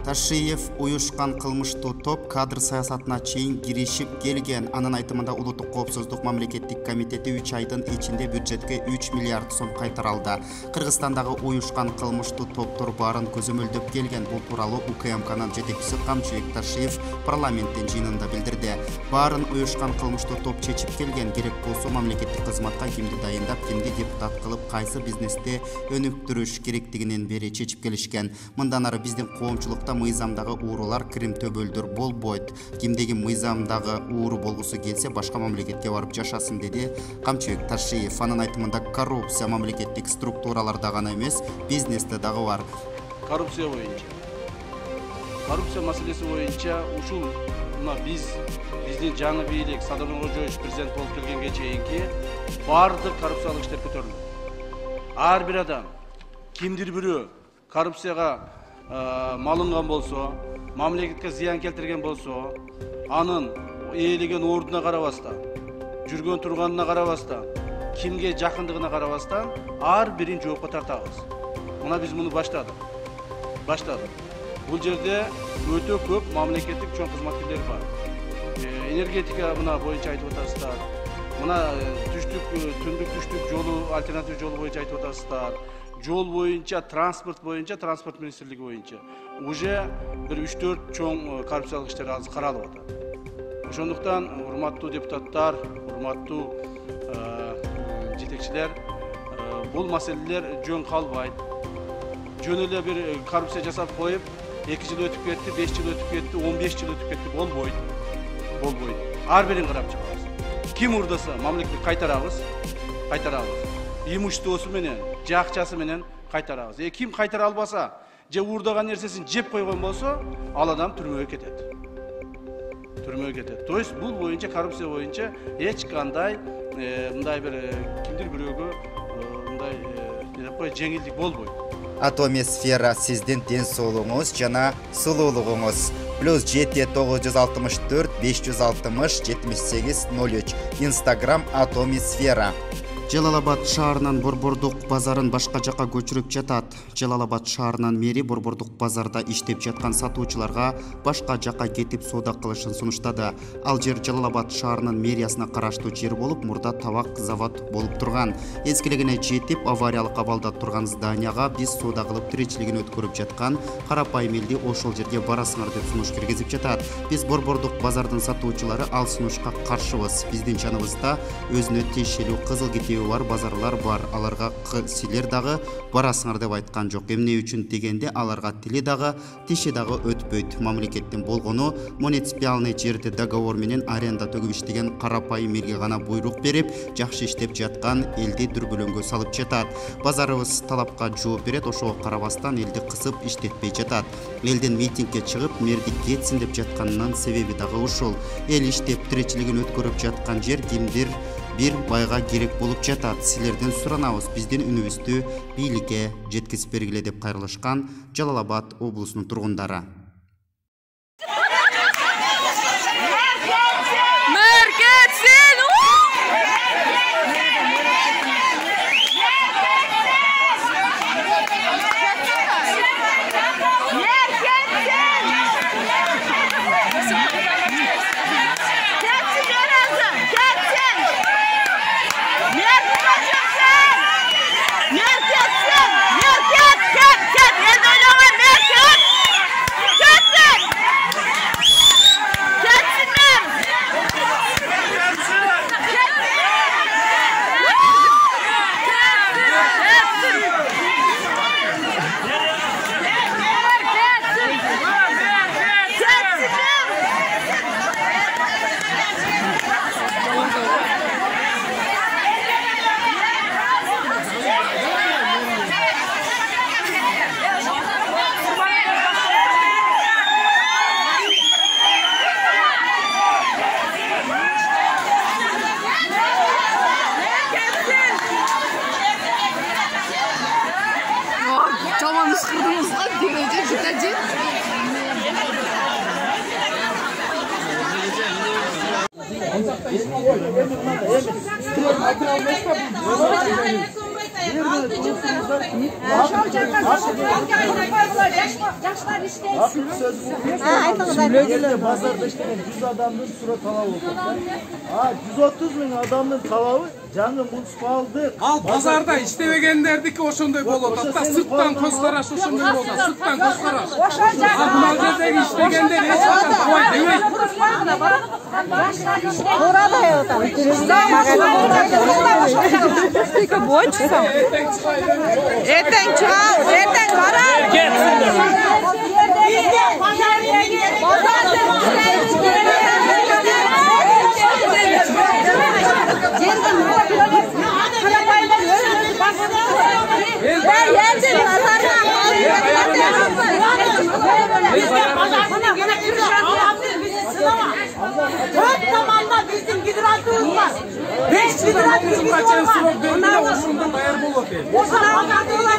Ташиев уюшкан кылмыштуу топ кадр саясатына чейин киришип келген. Анын айтымында Улуттук коопсуздук мамлекеттик комитети 3 айдын ичинде бюджетке 3 миллиард сом кайтаралды. Кыргызстандагы уюшкан кылмыштуу топтор баарын көзөмөлдөп келген. Бул тууралуу УКМКнын жетекчиси Камчыбек Ташиев парламенттин жыйынында билдирди. Баарын уюшкан кылмыштуу топ чечип келген. Керек болсо мамлекеттик кызматка кимди дайындап, кимди депутат кылып, кайсы бизнесте өнүктүрүш керектигинен бери чечип келишкен. Мындан ары биздин коомчулукта мыйзамдагы уурулар Крим төбөлдөр болбойт. Кимдеги мыйзамдагы ууру болгусу келсе башка мамлекетке барып жашасын, деди Камчыбек Ташиев. Анын айтымында коррупция мамлекеттик структураларда гана эмес, бизнесте дагы бар. Коррупция маселеси боюнча ушул биздин жаңы бийлик Садыр Нуркожоевич президент болуп келгенге чейинки бардык коррупциялык иштер көтөрүлдү. Ар бир адам кимдир бирөө коррупцияга малынган болсо, мамлекетке зыян келтирген болсо, анын ээлеген ордуна карабастан, жүргөн турганына карабастан, кимге жакындыгына карабастан ар бирин жоопко тартабыз. Мына биз муну баштадык. Бул жерде өтө көп мамлекеттик чоң кызматкерлер бар. Энергетика мына боюнча айтып атасыздар. Мына түндүк түштүк жолу, альтернатив жолу боюнча айтып атасыздар. Жол боюнча, транспорт министрлиги боюнча уже бир 3-4 чоң коррупциялык иштер азыр каралып атат. Ошондуктан урматтуу депутаттар, урматтуу жетекчилер, бул маселелер жөн калбайт. Жөн эле бир коррупция жасап коюп, 2 жыл өтүп кетти, 5 жыл өтүп кетти, 15 жыл өтүп кетти, болбойт. Ар бирин карап чыгабыз. Ким урдаса, мамлекетке кайтарабыз. Имуществосу менен, акчасы менен кайтарабыз. Ким кайтара албаса, же уурдаган нерсесин жеп койгон болсо, ал адам түрмөгө кетет. То есть бул боюнча, коррупция боюнча эч кандай мындай бир кимдир бирөөгө мындай жеңилдик болбойт. Атомосфера сиздин ден соолугуңуз жана сулуулугуңуз. +7 964 560 78 03. Instagram Атомосфера. Жалалабад шаарынан Борбордук базарын башка жакка көчүрүп жатат. Жалалабад шаарынын мэри Борбордук базарда иштеп жаткан сатуучуларга башка жакка кетип соода кылышын сунуштады. Ал жер Жалалабад шаарынын мэриясына караштуу жер болуп, мурда табак завод болуп турган. Эскилигине жетип, авариялык абалда турган зданияга биз соода кылып тиричилигин өткөрүп жаткан карапайым элди ошол жерге барасыңар деп сунуш киргизип жатат. Биз Борбордук базардын сатуучулары ал сунушка каршыбыз. Биздин жаныбызда өзүнө тиешелүү кызыл китеби бар базарлар бар. Аларга силер дагы барасыңар деп айткан жок. Эмне үчүн дегенде аларга тили дагы, тиши дагы өтпөйт. Мамлекеттин болгону муниципиалный жерде договор менен аренда төгүп иштеген карапайым элге гана буйрук берип, жакшы иштеп жаткан элди дүрбөлөңгө салып жатат. Базарыбыз талапка жооп берет, ошого карабастан элди кысып иштетпей жатат. Элдин митингге чыгып, мэрди кетсин деп жатканынын себеби дагы ушул. Эл иштеп тиричилигин өткөрүп жаткан жер кимдир бир байга керек болуп жатат. Силерден суранабыз, биздин үнүбүздү бийликке жеткизип бергиле деп кайрылышкан Жалалабад облусунун тургундары. Yaşlar işleyin. Sürekli pazarda işleyen 100 adamın sıra talabı oldu. 130 bin adamın talabı canlı munsipaldı. Al pazarda işlemegenlerdeki oşondoy bolot. Hatta sırttan koskaraş oşondoy bolot. Sırttan koskaraş. Pazardagi işlegender hiç kadar koy demek. Erten çıkar, erten karar. Dört zamanda bizim gidratımız var. 5 gidratımız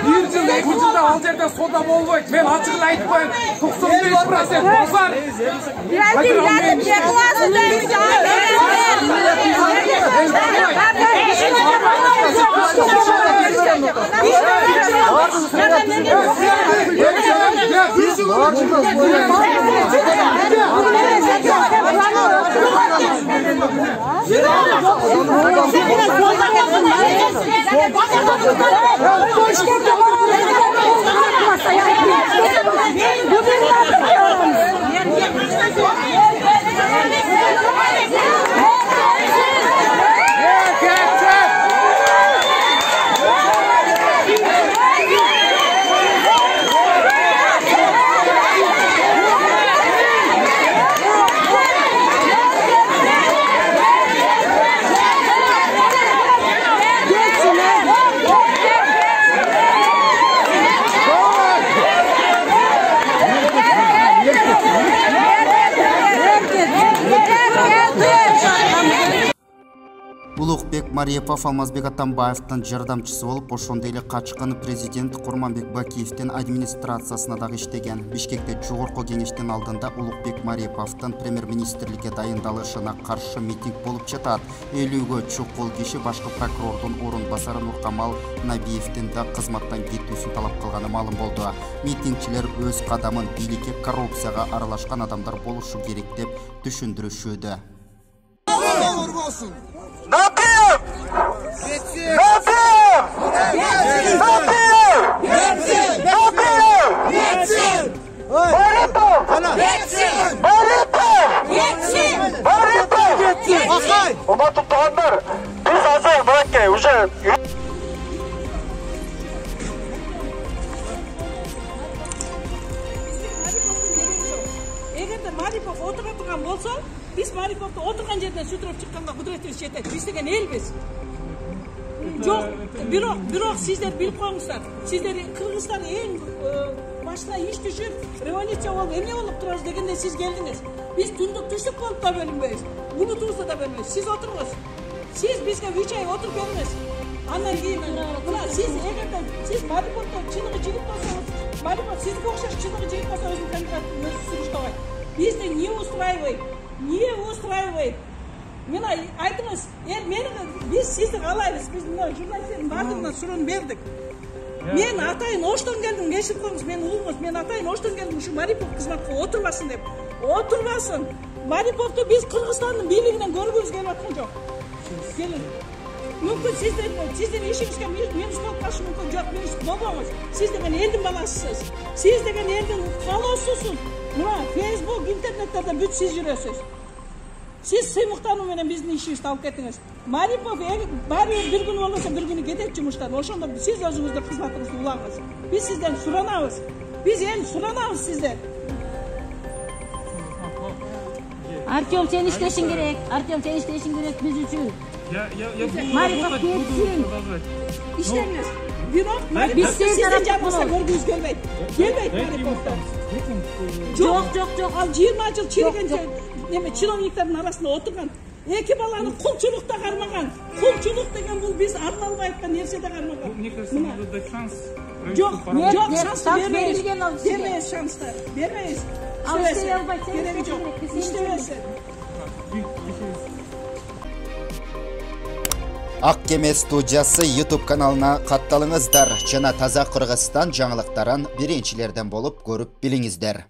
Bir yılda 2 yılda al yerden soda bolboyt. Men açıkla aytpayım. 95% bozar. Улукбек Марипов Алмазбек Атамбаевтың жардамчысы болуп, ошондой эле качкан президент Курманбек Бакиевдин администрациясына дагы иштеген. Бишкекте жогорку кеңештин алдында Улукбек Мариповдун премьер-министрликке дайындалышына каршы митинг болуп жатат. 50-гө чукул киши башкы прокурордун орун басары Нуркамал Набиевдин да кызматтан кетүүсүн талап кылганы маалым болду. Митингчилер өз кадамын бийликке коррупцияга аралашкан адамдар болушу керек деп түшүндүрүшүүдө. Напрям! Напрям! Напрям! Напрям! Марипов! Марипов! Марипов! Урматтуу туугандар, биз азыр мынакей уже Эгерде Марипов отура турган болсо, биз Мариповду отурган жерден сүтүрүп чыкканга кудуретибиз жетет. Биз деген элбиз. Жок, бирок сиздер билип коюңуздар. Сиздер Кыргызстан эң башына иш түшүп, революция болуп, эмне болуп турабыз дегенде сиз келдиңиз. Биз түндүк түштүк болуп да бөлүнбөйбүз. Булутубузду да бөлүнбөйбүз. Сиз отуруңуз. Сиз бизге 3 ай отуруп бериңиз. Андан кийин мына сиз эгерде сиз Мариповду чыныгы жигит болсоңуз, Марипов сизге окшош чыныгы жигит болсо өзүнүн кандидатын өзү суруштабайт. Бизди не устраивает? Не устраивает? Мен айтыңыз, біз сізді қалаймыз, біз журналистердің бардығынан сұрын бердік. Мен атайын оштан келдім, кешіріп қоңыз, мен ұлыңыз, мен атайын оштан келдім, şu Maripov қызматқа отырбасын деп. Отырбасын. Мариповты біз Қырғызстанның билігінен көргіміз келіп атқан жоқ. Келін. Мүмкін сіздер ешіңізге мен ұсталып қашы мүмкін жоқ, мен болмаңыз. Сіз деген елдің баласысыз. Сіз деген елдің қалаусысыз. Мына Facebook, интернеттерде бүт сіз жүресіз. Siz sıymıqtanı menen bizni işimizde alıp kettiniz. Maripov bari bir gün olursa bir günü gidet cumuştan. Oşonda siz özünüzde kızmatınızı ulağınız. Biz sizden suranağız. Biz el suranağız sizden. Artyom sen işleşin gerek. Artyom sen işleşin gerek biz üçün. Maripov ketsin. İşlemiyoruz. Biz sizden canınızda gördüğünüz gelmeyin. Gelmeyin Maripov'dan. Yok. Al 20 yıl çirkin чиновниктардың арасында отырған, екі баланы құлчылықта қармаған. Құлчылық деген бұл біз арналып айтқан нәрседе қармаған. Жоқ, шанс бермейіз. Бермейіз шанстар. Бермейіз. Керегі жоқ. İşte Ак Кеме студиясы YouTube каналына катталыңыздар. Жана таза Кыргызстан жаңылыктарын биринчилерден болуп көрүп билиңиздер.